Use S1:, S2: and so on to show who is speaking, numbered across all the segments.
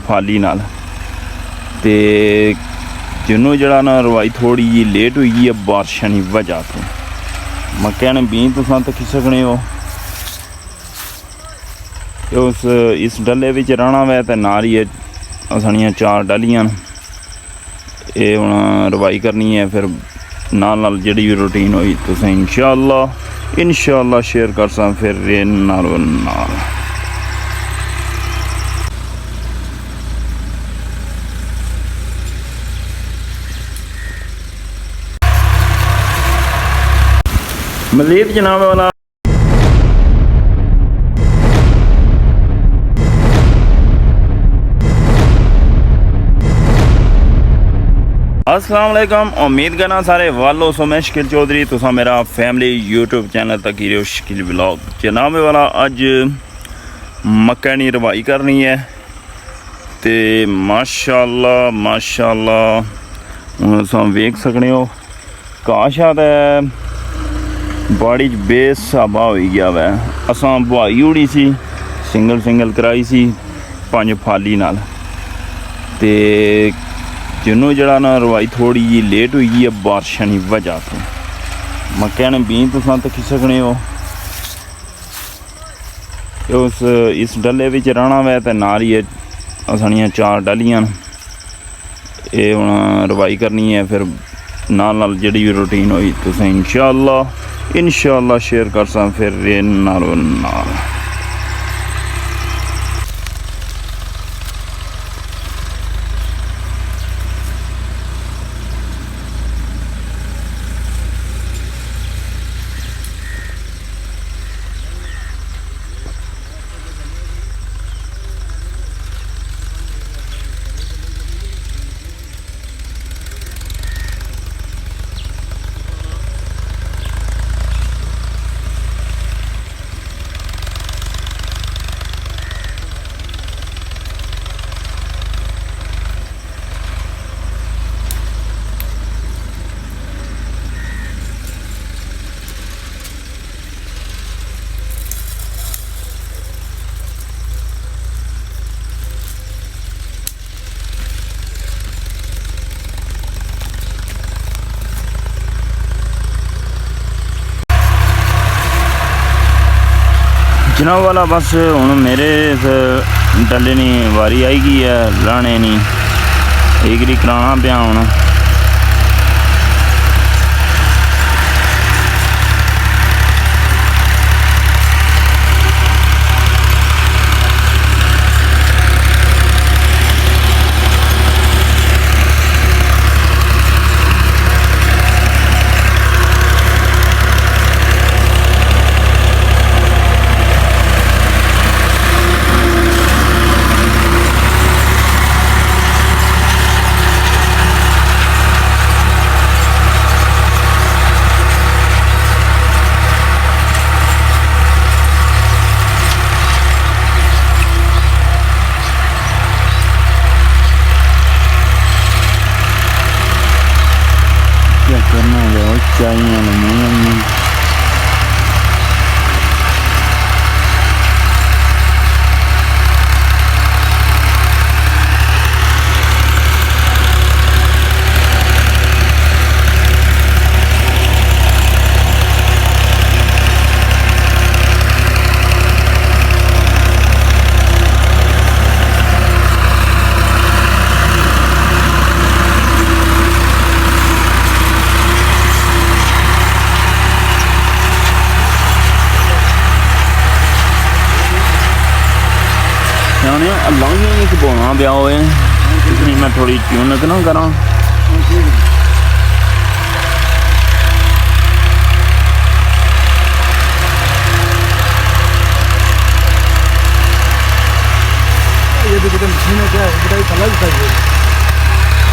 S1: फाली नाल ते जिन्हों जड़ा ना रवाई थोड़ी जी लेट हुई है बारिशा की वजह तो मक्या ने बीं तुसां तकी सकने हो। उस इस डले विच रहना वै ते नाल ही साड़ियां 4 डालियां ये हुण रवाई करनी है। फिर नाल नाल जिहड़ी भी रूटीन होई तुसें इंशाअल्लाह शेयर कर सा फिर नालों नाल। मज़ीद जनाब वाला अस्सलाम वालेकुम, उम्मीद करना सारे वालों सो मैं शकील चौधरी तुसा मेरा फैमिली यूट्यूब चैनल तक ही शकील व्लॉग जनाब वाला। अज मक्का दी रवाई करनी है ते माशाअल्लाह तुम वेख सकने हो काशा है बाड़ी बेसाबा हो गया वै। असां बुआई उड़ी सी सिंगल कराई सी 5 फाली नाल ते जिन्हों जड़ा ना रवाई थोड़ी जी लेट हुई है बारिशा की वजह तो मक्या ने बीं तुसां तकी सकने हो। उस इस डले विच रहना वै ते नाल ही साड़ियां 4 डालियां ये हुण रवाई करनी है। फिर नाल नाल जिहड़ी भी रूटीन होई तुसें इंशाअल्लाह शेयर कर सा फिर नालों नाल। जनाब वाला बस हुण मेरे डले नी वारी आई गई है लाने नी एगरी कराना पिया हुण। चाहिए अल्लाह ही बोलना पिया होए मैं थोड़ी ट्यूनक ना करा।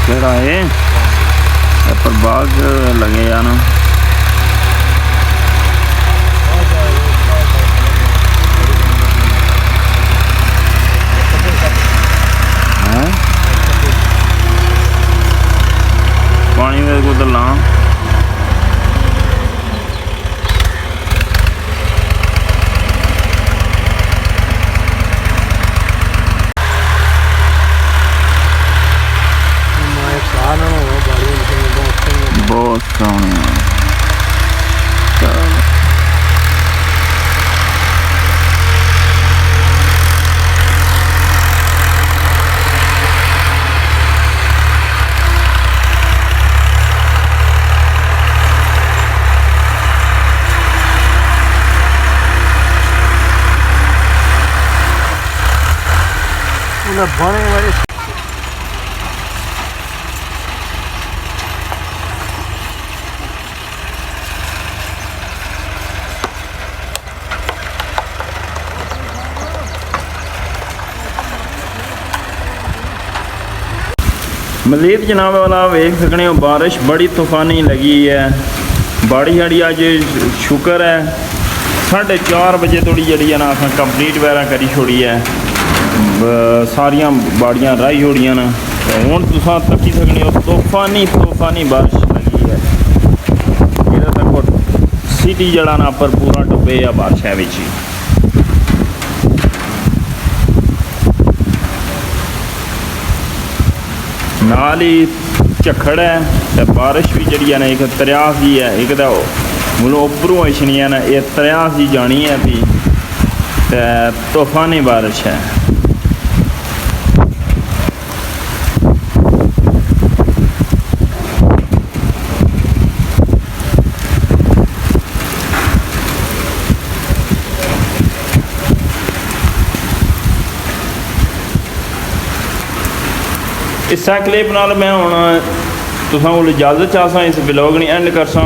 S1: केड़ा है पर बाग लगे या ना पानी में को दला
S2: बने वाले
S1: मजीद जनाब वाला वेख सकने हो बारिश बड़ी तूफानी लगी है। बाड़ी शाड़ी अज शुक्र है 4:30 बजे थोड़ी जी है ना अस कंप्लीट वगैरह करी छोड़ी है। सारिया बाड़ियाँ राही छोड़ियाँ न हूँ तुम तकी सकने हो तूफानी बारिश लगी है। ये तक सिटी जड़ा ना पर पूरा डुबे या बारिश है बिच नाल ही झक्खड़ है तो बारिश भी जी है ना एक तरियास जी है एक तो मतलब उपरों अछनी है ना ये तरियास जी जानी है भी तो तूफानी बारिश है। इस क्लिप नाल मैं हुण तुसां कोल इजाजत चाहसा इस ब्लॉग नहीं एंड करसा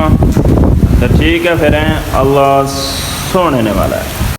S1: तो ठीक है फिर अल्लाह सोने वाला है।